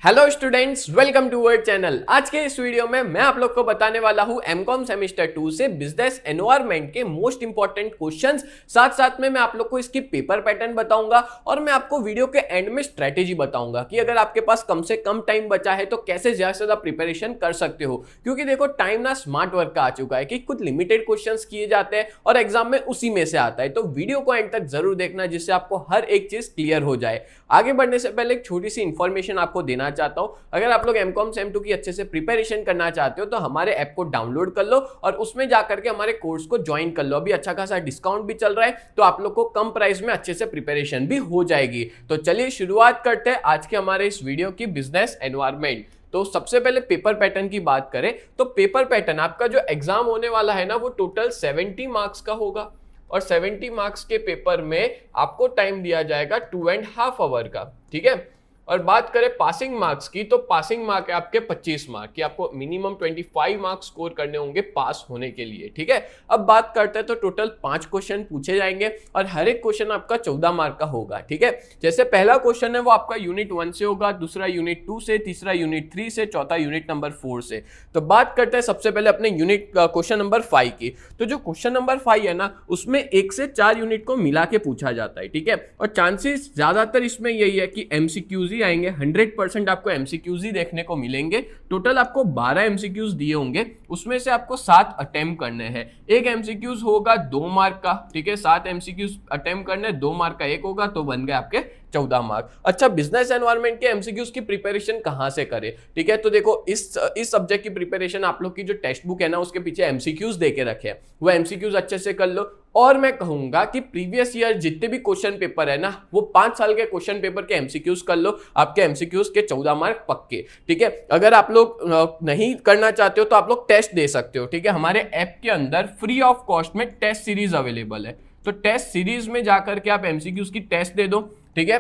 Hello students, welcome to our channel. आज के इस वीडियो में मैं आप लोग को बताने वाला हूं एमकॉम सेमेस्टर 2 से बिजनेस एनवायरनमेंट के मोस्ट इंपॉर्टेंट क्वेश्चंस। साथ साथ में मैं आप लोग को इसकी पेपर पैटर्न बताऊंगा और मैं आपको वीडियो के एंड में स्ट्रेटेजी बताऊंगा कि अगर आपके पास कम से कम टाइम बचा है तो कैसे ज्यादा से ज्यादा प्रिपरेशन कर सकते हो। क्योंकि देखो, टाइम ना स्मार्ट वर्क का आ चुका है कि कुछ लिमिटेड क्वेश्चन किए जाते हैं और एग्जाम में उसी में से आता है। तो वीडियो को एंड तक जरूर देखना जिससे आपको हर एक चीज क्लियर हो जाए। आगे बढ़ने से पहले एक छोटी सी इंफॉर्मेशन आपको देना चाहता हूं। अगर आप लोग एमकॉम सेम 2 की अच्छे से प्रिपरेशन करना चाहते हो तो हमारे ऐप को डाउनलोड कर लो और उसमें जाकर के हमारे कोर्स को ज्वाइन कर लो। अभी अच्छा खासा डिस्काउंट भी चल रहा है तो आप लोग को कम प्राइस में अच्छे से प्रिपरेशन भी हो जाएगी। तो चलिए शुरुआत करते हैं आज के हमारे इस वीडियो की बिजनेस एनवायरनमेंट। तो सबसे पहले पेपर पैटर्न की बात करें तो पेपर पैटर्न आपका जो एग्जाम होने वाला है ना, वो टोटल 70 मार्क्स का होगा और 70 मार्क्स के पेपर में आपको टाइम दिया जाएगा 2.5 आवर का। ठीक है, और बात करें पासिंग मार्क्स की तो पासिंग मार्क है आपके 25 मार्क की। आपको मिनिमम 25 मार्क्स स्कोर करने होंगे पास होने के लिए। ठीक है, अब बात करते हैं तो टोटल 5 क्वेश्चन पूछे जाएंगे और हर एक क्वेश्चन आपका 14 मार्क का होगा। ठीक है, जैसे पहला क्वेश्चन है वो आपका यूनिट 1 से होगा, दूसरा यूनिट 2 से, तीसरा यूनिट 3 से, चौथा यूनिट नंबर 4 से। तो बात करते हैं सबसे पहले अपने यूनिट क्वेश्चन नंबर 5 की। तो जो क्वेश्चन नंबर 5 है ना, उसमें 1 से 4 यूनिट को मिला के पूछा जाता है। ठीक है, और चांसेस ज्यादातर इसमें यही है कि एमसीक्यूज ही आएंगे। 100% आपको एमसीक्यूज ही देखने को मिलेंगे। टोटल आपको 12 एमसीक्यूज दिए होंगे, उसमें से आपको 7 अटेम्प्ट करने हैं। एक एमसीक्यूज होगा 2 मार्क का। ठीक है, 7 एमसीक्यूज अटेम्प्ट करने, 2 मार्क का एक होगा तो बन गए आपके 14 मार्क। अच्छा, बिजनेस एनवायरनमेंट के एमसीक्यूज की प्रिपरेशन कहां से करें? ठीक है, तो देखो इस सब्जेक्ट की प्रिपरेशन आप लोग की जो टेक्स्ट बुक है ना, उसके पीछे एमसीक्यूज देके रखे हैं, वो एमसीक्यूज अच्छे से कर लो। और मैं कहूंगा कि प्रीवियस ईयर जितने भी क्वेश्चन पेपर है ना, वो 5 साल के क्वेश्चन पेपर के एमसीक्यूज कर लो। आपके एमसीक्यूज के 14 मार्क पक्के। ठीक है, अगर आप लोग नहीं करना चाहते हो तो आप लोग टेस्ट दे सकते हो। ठीक है, हमारे ऐप के अंदर फ्री ऑफ कॉस्ट में टेस्ट सीरीज अवेलेबल है। तो टेस्ट सीरीज में जाकर के आप एमसीक्यूज की टेस्ट दे दो। ठीक है,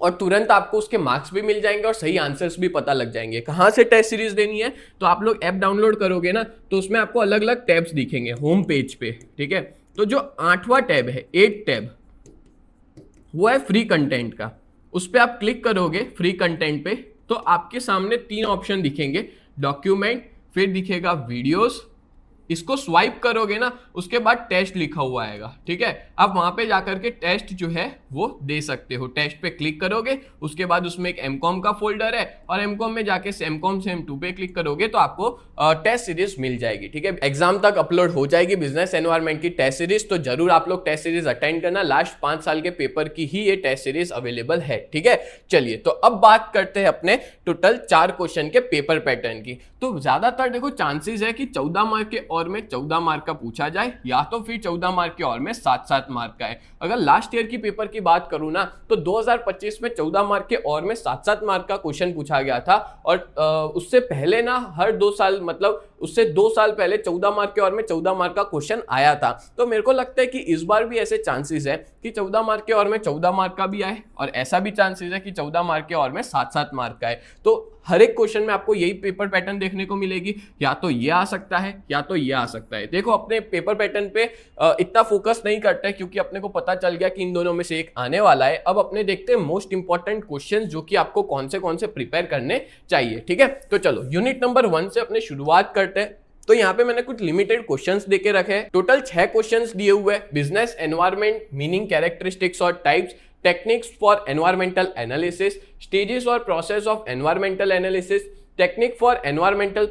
और तुरंत आपको उसके मार्क्स भी मिल जाएंगे और सही आंसर्स भी पता लग जाएंगे। कहां से टेस्ट सीरीज देनी है? तो आप लोग ऐप डाउनलोड करोगे ना, तो उसमें आपको अलग अलग टैब्स दिखेंगे होम पेज पे। ठीक है, तो जो 8वां टैब है, 8 टैब, वो है फ्री कंटेंट का। उस पर आप क्लिक करोगे फ्री कंटेंट पे तो आपके सामने 3 ऑप्शन दिखेंगे, डॉक्यूमेंट, फिर दिखेगा वीडियोस। इसको स्वाइप करोगे ना, उसके बाद टेस्ट लिखा हुआ आएगा। ठीक है, आप वहां पे जाकर के टेस्ट जो है वो दे सकते हो। टेस्ट पे क्लिक करोगे, उसके बाद उसमें एक एमकॉम का फोल्डर है और एमकॉम में जाके एमकॉम सेम 2 पे क्लिक करोगे तो आपको टेस्ट सीरीज मिल जाएगी। ठीक है, एग्जाम तक अपलोड हो जाएगी बिजनेस एनवायरनमेंट की टेस्ट सीरीज। तो जरूर आप लोग टेस्ट सीरीज अटेंड करना। लास्ट 5 साल के पेपर की ही ये टेस्ट सीरीज अवेलेबल है। ठीक है, चलिए तो अब बात करते हैं अपने टोटल 4 क्वेश्चन के पेपर पैटर्न की। तो ज्यादातर देखो चांसेस है कि 14 मार्क के और में 14 मार्क का पूछा जाए, या तो फिर 14 मार्क के और में 7-7 मार्क का है। अगर लास्ट ईयर की पेपर की बात करूं ना, तो 2025 में 14 मार्क के और में 7-7 मार्क का क्वेश्चन पूछा गया था। और उससे पहले ना हर 2 साल, मतलब उससे 2 साल पहले 14 मार्क के और में 14 मार्क का क्वेश्चन आया था। तो मेरे को लगता है कि इस बार भी ऐसे चांसेस है कि 14 मार्क के और में 14 मार्क का भी आए, और ऐसा भी चांसेस है कि 14 मार्क के और में 7-7 मार्क का है। तो हर एक क्वेश्चन में आपको यही पेपर पैटर्न देखने को मिलेगी, या तो ये आ सकता है या तो ये आ सकता है। देखो, अपने पेपर पैटर्न पे इतना फोकस नहीं करते हैं क्योंकि अपने को पता चल गया कि इन दोनों में से एक आने वाला है। अब अपने देखते हैं मोस्ट इंपॉर्टेंट क्वेश्चंस जो कि आपको कौन से प्रिपेयर करने चाहिए। ठीक है, तो चलो यूनिट नंबर 1 से अपने शुरुआत करते हैं। तो यहाँ पे मैंने कुछ लिमिटेड क्वेश्चंस देके रखे हैं। टोटल 6 क्वेश्चंस दिए हुए हैं। बिजनेस एनवायरनमेंट, मीनिंग, कैरेक्टरिस्टिक्स और types, techniques for environmental analysis, stages और process of environmental analysis, technique for environmental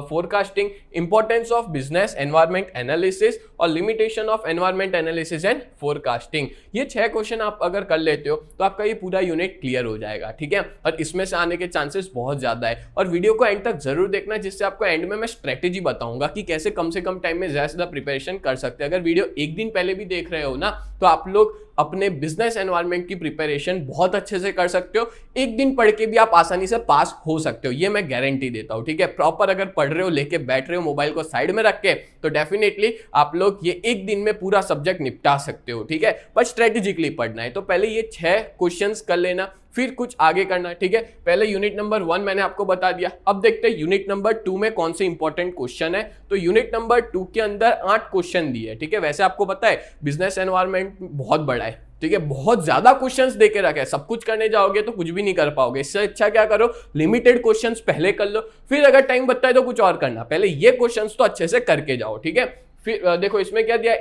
forecasting, importance of business environment analysis और limitation of environment analysis and forecasting. ये 6 question आप अगर कर लेते हो तो आपका ये पूरा यूनिट क्लियर हो जाएगा। ठीक है, और इसमें से आने के चांसेस बहुत ज्यादा है। और वीडियो को एंड तक जरूर देखना, जिससे आपको एंड में मैं स्ट्रेटेजी बताऊंगा कि कैसे कम से कम टाइम में ज्यादा से ज्यादा प्रिपरेशन कर सकते हैं। अगर वीडियो एक दिन पहले भी देख रहे हो ना, तो आप लोग अपने बिजनेस एनवायरनमेंट की प्रिपरेशन बहुत अच्छे से कर सकते हो। एक दिन पढ़ के भी आप आसानी से पास हो सकते हो, ये मैं गारंटी देता हूं। ठीक है, प्रॉपर अगर पढ़ रहे हो, लेके बैठ रहे हो मोबाइल को साइड में रख के, तो डेफिनेटली आप लोग ये एक दिन में पूरा सब्जेक्ट निपटा सकते हो। ठीक है, पर स्ट्रेटेजिकली पढ़ना है। तो पहले ये 6 क्वेश्चंस कर लेना, फिर कुछ आगे करना। ठीक है, पहले यूनिट नंबर 1 मैंने आपको बता दिया। अब देखते हैं यूनिट नंबर 2 में कौन से इंपॉर्टेंट क्वेश्चन है। तो यूनिट नंबर 2 के अंदर 8 क्वेश्चन दिए। ठीक है, वैसे आपको पता है बिजनेस एनवायरनमेंट बहुत बड़ा है, ठीक है, बहुत ज्यादा क्वेश्चंस देके रखे हैं, सब कुछ करने जाओगे तो कुछ भी नहीं कर पाओगे। इससे अच्छा क्या करो, लिमिटेड क्वेश्चंस पहले कर लो, फिर अगर टाइम बचता है तो कुछ और करना, पहले ये क्वेश्चंस तो अच्छे से करके जाओ, ठीक है। फिर देखो इसमें क्या दिया,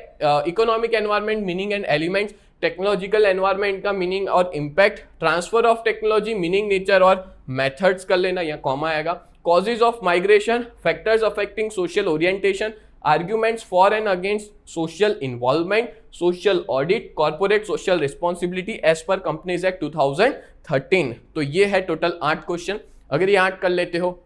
economic environment meaning and elements, technological environment का मीनिंग और impact, transfer of technology meaning nature और मेथड्स कर लेना, यहाँ कॉमा आएगा, causes of migration, factors affecting social orientation, arguments for and against social involvement, social audit, corporate social responsibility as per companies act 2013। तो ये है total 8 question. अगर ये 8 कर लेते हो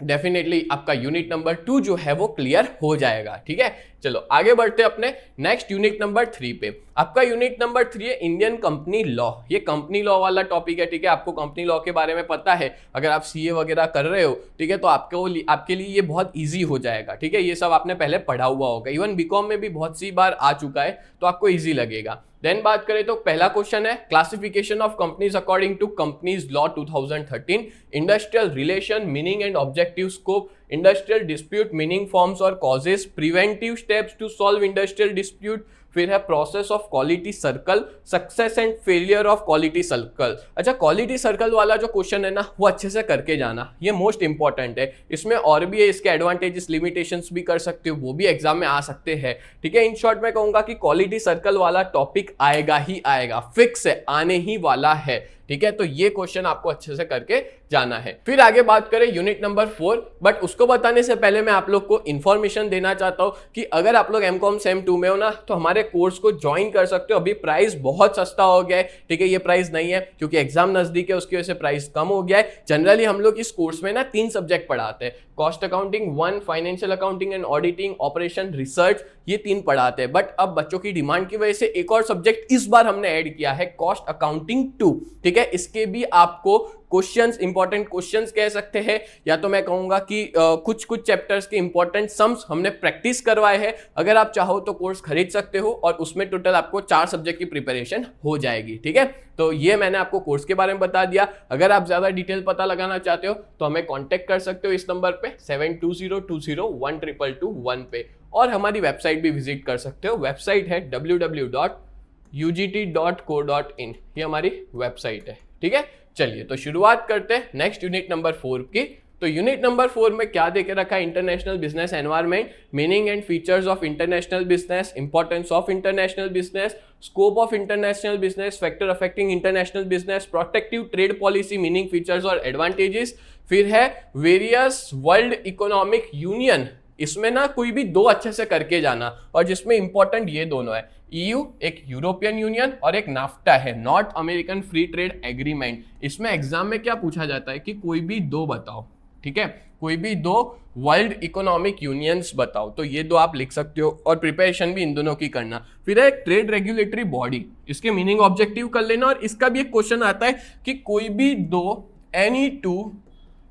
डेफिनेटली आपका यूनिट नंबर 2 जो है वो क्लियर हो जाएगा, ठीक है। चलो आगे बढ़ते अपने नेक्स्ट यूनिट नंबर 3 पे। आपका यूनिट नंबर 3 है इंडियन कंपनी लॉ। ये कंपनी लॉ वाला टॉपिक है, ठीक है। आपको कंपनी लॉ के बारे में पता है, अगर आप सीए वगैरह कर रहे हो, ठीक है, तो आपके लिए ये बहुत इजी हो जाएगा, ठीक है। ये सब आपने पहले पढ़ा हुआ होगा, इवन बीकॉम में भी बहुत सी बार आ चुका है, तो आपको ईजी लगेगा। देन बात करें तो पहला क्वेश्चन है classification of companies according to companies law 2013, industrial relation meaning and objective scope, industrial dispute meaning forms और causes, preventive steps to solve industrial dispute, फिर है process of quality circle, success and failure of quality circle. अच्छा, quality circle वाला जो question है ना, वो अच्छे से करके जाना, ये मोस्ट इंपॉर्टेंट है। इसमें और भी है, इसके एडवांटेजेस लिमिटेशंस भी कर सकते हो, वो भी एग्जाम में आ सकते हैं, ठीक है। इन शॉर्ट मैं कहूंगा कि क्वालिटी सर्कल वाला टॉपिक आएगा ही आएगा, फिक्स है, आने ही वाला है, ठीक है। तो ये क्वेश्चन आपको अच्छे से करके जाना है। फिर आगे बात करें यूनिट नंबर 4, बट उसको बताने से पहले मैं आप लोग को इन्फॉर्मेशन देना चाहता हूं कि अगर आप लोग एमकॉम सेम 2 में हो ना, तो हमारे कोर्स को ज्वाइन कर सकते हो। अभी प्राइस बहुत सस्ता हो गया है, ठीक है। ये प्राइस नहीं है क्योंकि एग्जाम नजदीक है, उसकी वजह से प्राइस कम हो गया है। जनरली हम लोग इस कोर्स में ना 3 सब्जेक्ट पढ़ाते हैं, cost accounting 1, financial accounting and auditing, operation research, ये 3 पढ़ाते हैं। बट अब बच्चों की डिमांड की वजह से एक और सब्जेक्ट इस बार हमने ऐड किया है, कॉस्ट अकाउंटिंग 2, ठीक है। इसके भी आपको क्वेश्चंस, इंपॉर्टेंट क्वेश्चंस कह सकते हैं, या तो मैं कहूंगा कि कुछ कुछ चैप्टर्स के इंपॉर्टेंट सम्स हमने प्रैक्टिस करवाए हैं। अगर आप चाहो तो कोर्स खरीद सकते हो और उसमें टोटल आपको 4 सब्जेक्ट की प्रिपरेशन हो जाएगी, ठीक है। तो ये मैंने आपको कोर्स के बारे में बता दिया। अगर आप ज्यादा डिटेल पता लगाना चाहते हो तो हमें कॉन्टेक्ट कर सकते हो इस नंबर पे 7202012221 पे, और हमारी वेबसाइट भी विजिट कर सकते हो। वेबसाइट है www.ugt.co.in, ये हमारी वेबसाइट है, ठीक है। चलिए तो शुरुआत करते हैं नेक्स्ट यूनिट नंबर 4 की। तो यूनिट नंबर 4 में क्या देके रखा है, international business environment, meaning and features of international business, importance of international business, scope of international business, factor affecting international business, protective trade policy, meaning, features और advantages. फिर है वेरियस वर्ल्ड इकोनॉमिक यूनियन, इसमें ना कोई भी 2 अच्छे से करके जाना, और जिसमें इंपॉर्टेंट ये दोनों है, EU एक यूरोपियन यूनियन और एक नाफ्टा है, north American free trade agreement. इसमें एग्जाम में क्या पूछा जाता है कि कोई भी 2 बताओ, ठीक है, कोई भी 2 वर्ल्ड इकोनॉमिक यूनियंस बताओ। तो ये 2 आप लिख सकते हो और प्रिपरेशन भी इन दोनों की करना। फिर है ट्रेड रेगुलेटरी बॉडी, इसके मीनिंग ऑब्जेक्टिव कर लेना, और इसका भी एक क्वेश्चन आता है कि कोई भी 2 एनी 2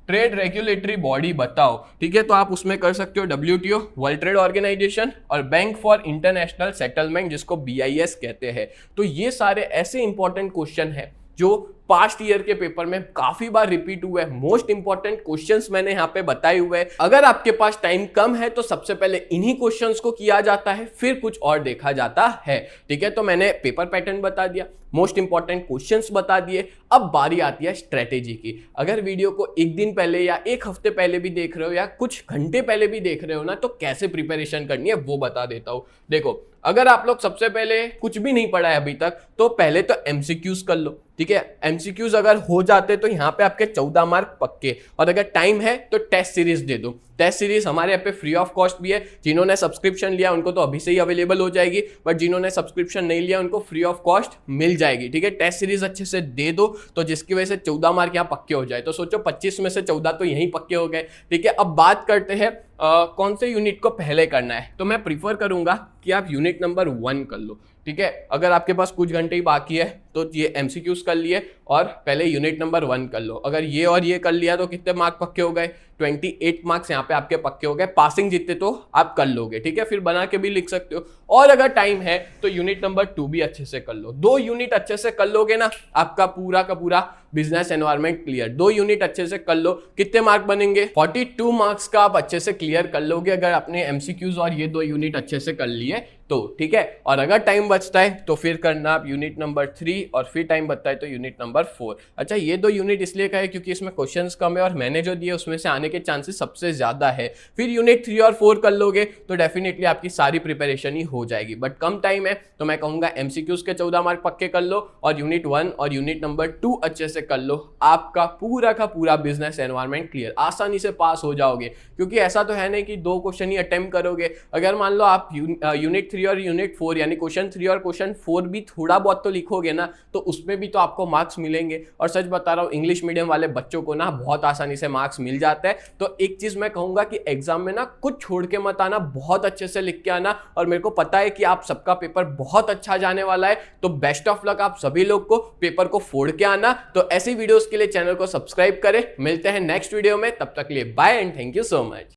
ट्रेड रेगुलेटरी बॉडी बताओ, ठीक है। तो आप उसमें कर सकते हो WTO वर्ल्ड ट्रेड ऑर्गेनाइजेशन और बैंक फॉर इंटरनेशनल सेटलमेंट, जिसको BIS कहते हैं। तो ये सारे ऐसे इंपॉर्टेंट क्वेश्चन हैं जो पास्ट ईयर के पेपर में काफी बार रिपीट हुए हैं। मोस्ट इंपॉर्टेंट क्वेश्चंस मैंने यहाँ पे बताए हुए हैं। अगर आपके पास टाइम कम है तो सबसे पहले इन्हीं क्वेश्चंस को किया जाता है, फिर कुछ और देखा जाता है, ठीक है। तो मैंने पेपर पैटर्न बता दिया, मोस्ट इंपॉर्टेंट क्वेश्चंस बता दिए। अब बारी आती है स्ट्रेटेजी की। अगर वीडियो को 1 दिन पहले या 1 हफ्ते पहले भी देख रहे हो या कुछ घंटे पहले भी देख रहे हो ना, तो कैसे प्रिपरेशन करनी है वो बता देता हूं। देखो, अगर आप लोग सबसे पहले कुछ भी नहीं पढ़ा है अभी तक, तो पहले तो MCQs कर लो, ठीक है। MCQs अगर हो जाते तो यहाँ पे आपके 14 मार्क पक्के, और अगर टाइम है तो टेस्ट सीरीज दे दो। टेस्ट सीरीज हमारे यहाँ पे फ्री ऑफ कॉस्ट भी है। जिन्होंने सब्सक्रिप्शन लिया उनको तो अभी से ही अवेलेबल हो जाएगी, बट जिन्होंने सब्सक्रिप्शन नहीं लिया उनको फ्री ऑफ कॉस्ट मिल जाएगी, ठीक है। टेस्ट सीरीज अच्छे से दे दो, तो जिसकी वजह से 14 मार्क यहाँ पक्के हो जाए। तो सोचो 25 में से 14 तो यहीं पक्के हो गए, ठीक है। अब बात करते हैं कौन से यूनिट को पहले करना है। तो मैं प्रीफर करूंगा कि आप यूनिट नंबर 1 कर लो, ठीक है। अगर आपके पास कुछ घंटे ही बाकी है तो ये MCQs कर लिए और पहले यूनिट नंबर 1 कर लो। अगर ये और ये कर लिया तो कितने मार्क पक्के हो गए, 28 मार्क्स यहाँ पे आपके पक्के हो गए। पासिंग जितने तो आप कर लोगे, ठीक है। फिर बना के भी लिख सकते हो, और अगर टाइम है तो यूनिट नंबर 2 भी अच्छे से कर लो। 2 यूनिट अच्छे से कर लोगे ना, आपका पूरा का पूरा बिजनेस एनवायरनमेंट क्लियर। 2 यूनिट अच्छे से कर लो, कितने मार्क बनेंगे, 42 मार्क्स का आप अच्छे से क्लियर कर लोगे अगर आपने MCQs और ये 2 यूनिट अच्छे से कर लिए तो ठीक है। और अगर टाइम बचता है तो फिर करना आप यूनिट नंबर 3 और फिर टाइम बचता है तो यूनिट नंबर 4। अच्छा, ये 2 यूनिट इसलिए का है क्योंकि इसमें क्वेश्चंस कम है और मैंने जो दिए उसमें से आने के चांसेस सबसे ज्यादा है। फिर यूनिट 3 और 4 कर लोगे तो डेफिनेटली आपकी सारी प्रिपरेशन ही हो जाएगी, बट कम टाइम है तो मैं कहूंगा एमसीक्यूज के 14 मार्क पक्के कर लो और यूनिट 1 और यूनिट नंबर 2 अच्छे से कर लो। आपका पूरा का पूरा बिजनेस एनवायरनमेंट क्लियर, आसानी से पास हो जाओगे। क्योंकि ऐसा तो है नहीं कि 2 क्वेश्चन ही अटेम्प्ट करोगे। अगर मान लो आप यूनिट 3 और यूनिट 4 यानी क्वेश्चन 3 और क्वेश्चन 4 भी थोड़ा बहुत तो लिखोगे ना, तो उसमें भी तो आपको मार्क्स मिलेंगे। और सच बता रहा हूं, इंग्लिश मीडियम वाले बच्चों को ना बहुत आसानी से मार्क्स मिल जाता है। तो एक चीज मैं कहूंगा कि एग्जाम में ना कुछ छोड़ के मत आना, बहुत अच्छे से लिख के आना। और मेरे को पता है कि आप सबका पेपर बहुत अच्छा जाने वाला है, तो बेस्ट ऑफ लक आप सभी लोग को। पेपर को फोड़ के आना। तो ऐसी वीडियोस के लिए चैनल को सब्सक्राइब करें। मिलते हैं नेक्स्ट वीडियो में, तब तक के लिए bye and thank you so much.